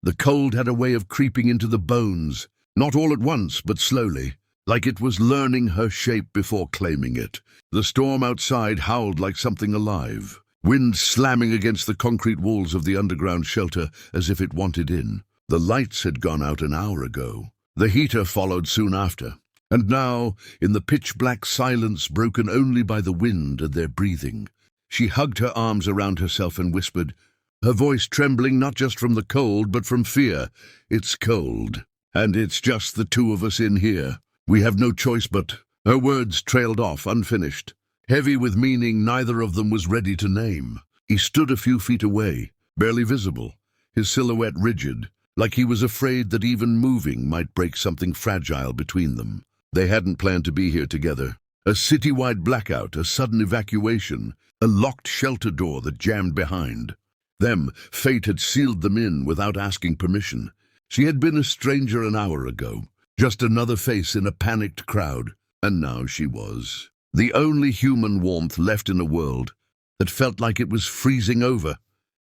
The cold had a way of creeping into the bones, not all at once, but slowly, like it was learning her shape before claiming it. The storm outside howled like something alive, wind slamming against the concrete walls of the underground shelter as if it wanted in. The lights had gone out an hour ago. The heater followed soon after. And now, in the pitch-black silence broken only by the wind and their breathing, she hugged her arms around herself and whispered, her voice trembling not just from the cold, but from fear. "It's cold, and it's just the two of us in here. We have no choice but—" Her words trailed off, unfinished, heavy with meaning neither of them was ready to name. He stood a few feet away, barely visible, his silhouette rigid, like he was afraid that even moving might break something fragile between them. They hadn't planned to be here together. A citywide blackout, a sudden evacuation, a locked shelter door that jammed behind them. Fate had sealed them in without asking permission. She had been a stranger an hour ago, just another face in a panicked crowd, and now she was the only human warmth left in a world that felt like it was freezing over.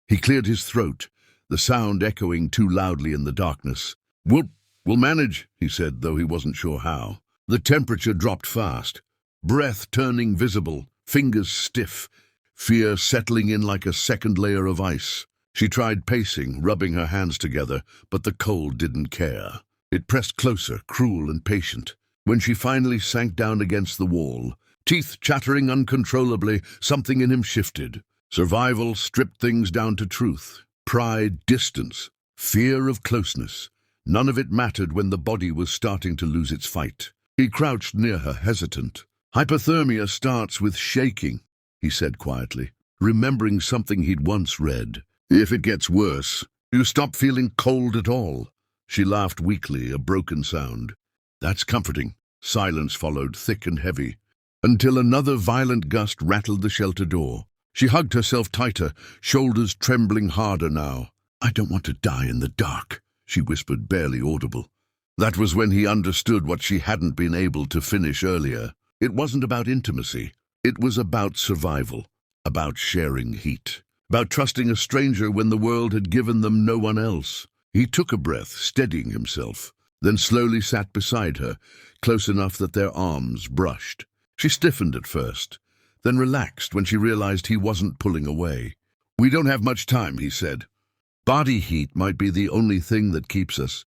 He cleared his throat, the sound echoing too loudly in the darkness. We'll manage," he said, though he wasn't sure how. The temperature dropped fast, breath turning visible, fingers stiff, fear settling in like a second layer of ice. She tried pacing, rubbing her hands together, but the cold didn't care. It pressed closer, cruel and patient. When she finally sank down against the wall, teeth chattering uncontrollably, something in him shifted. Survival stripped things down to truth. Pride, distance, fear of closeness. None of it mattered when the body was starting to lose its fight. He crouched near her, hesitant. "Hypothermia starts with shaking," he said quietly, remembering something he'd once read. "If it gets worse, you stop feeling cold at all." She laughed weakly, a broken sound. "That's comforting." Silence followed, thick and heavy, until another violent gust rattled the shelter door. She hugged herself tighter, shoulders trembling harder now. "I don't want to die in the dark," she whispered, barely audible. That was when he understood what she hadn't been able to finish earlier. It wasn't about intimacy. It was about survival, about sharing heat, about trusting a stranger when the world had given them no one else. He took a breath, steadying himself, then slowly sat beside her, close enough that their arms brushed. She stiffened at first, then relaxed when she realized he wasn't pulling away. "We don't have much time," he said. "Body heat might be the only thing that keeps us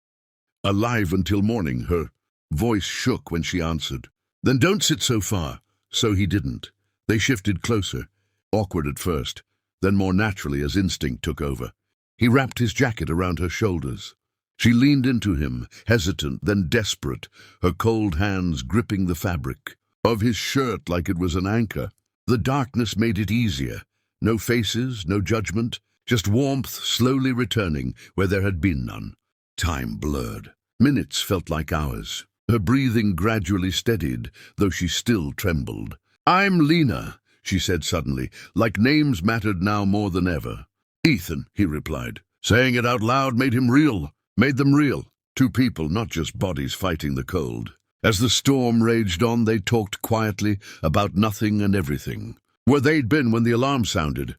alive until morning." Her voice shook when she answered. "Then don't sit so far." So he didn't. They shifted closer, awkward at first, then more naturally as instinct took over. He wrapped his jacket around her shoulders. She leaned into him, hesitant, then desperate, her cold hands gripping the fabric of his shirt like it was an anchor. The darkness made it easier. No faces, no judgment, just warmth slowly returning where there had been none. Time blurred. Minutes felt like hours. Her breathing gradually steadied, though she still trembled. "I'm Lena," she said suddenly, like names mattered now more than ever. "Ethan," he replied. Saying it out loud made them real. Two people, not just bodies fighting the cold. As the storm raged on, they talked quietly about nothing and everything. Where they'd been when the alarm sounded,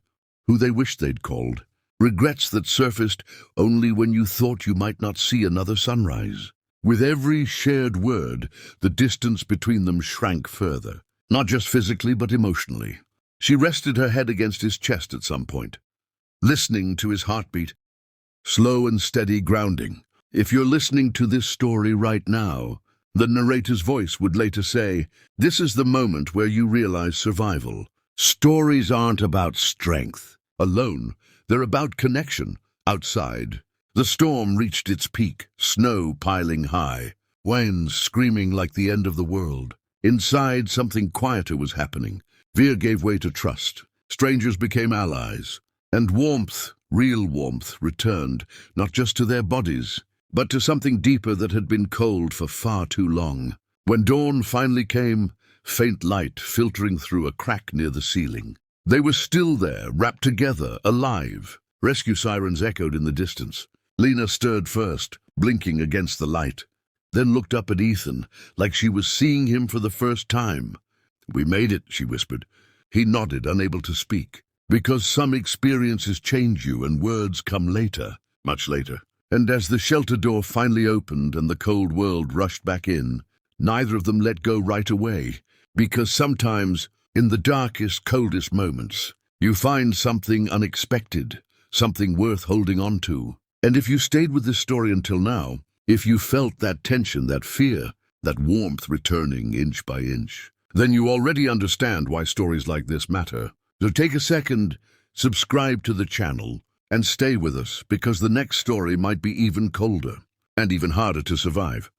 who they wished they'd called, regrets that surfaced only when you thought you might not see another sunrise. With every shared word, the distance between them shrank further, not just physically but emotionally. She rested her head against his chest at some point, listening to his heartbeat, slow and steady grounding. "If you're listening to this story right now," the narrator's voice would later say, "this is the moment where you realize survival. Stories aren't about strength alone. They're about connection." Outside, the storm reached its peak, snow piling high, winds screaming like the end of the world. Inside, something quieter was happening. Fear gave way to trust. Strangers became allies. And warmth, real warmth, returned, not just to their bodies, but to something deeper that had been cold for far too long. When dawn finally came, faint light filtering through a crack near the ceiling. They were still there, wrapped together, alive. Rescue sirens echoed in the distance. Lena stirred first, blinking against the light, then looked up at Ethan, like she was seeing him for the first time. "We made it," she whispered. He nodded, unable to speak. "Because some experiences change you and words come later, much later." And as the shelter door finally opened and the cold world rushed back in, neither of them let go right away, because sometimes, in the darkest, coldest moments, you find something unexpected, something worth holding on to. And if you stayed with this story until now, if you felt that tension, that fear, that warmth returning inch by inch, then you already understand why stories like this matter. So take a second, subscribe to the channel, and stay with us, because the next story might be even colder and even harder to survive.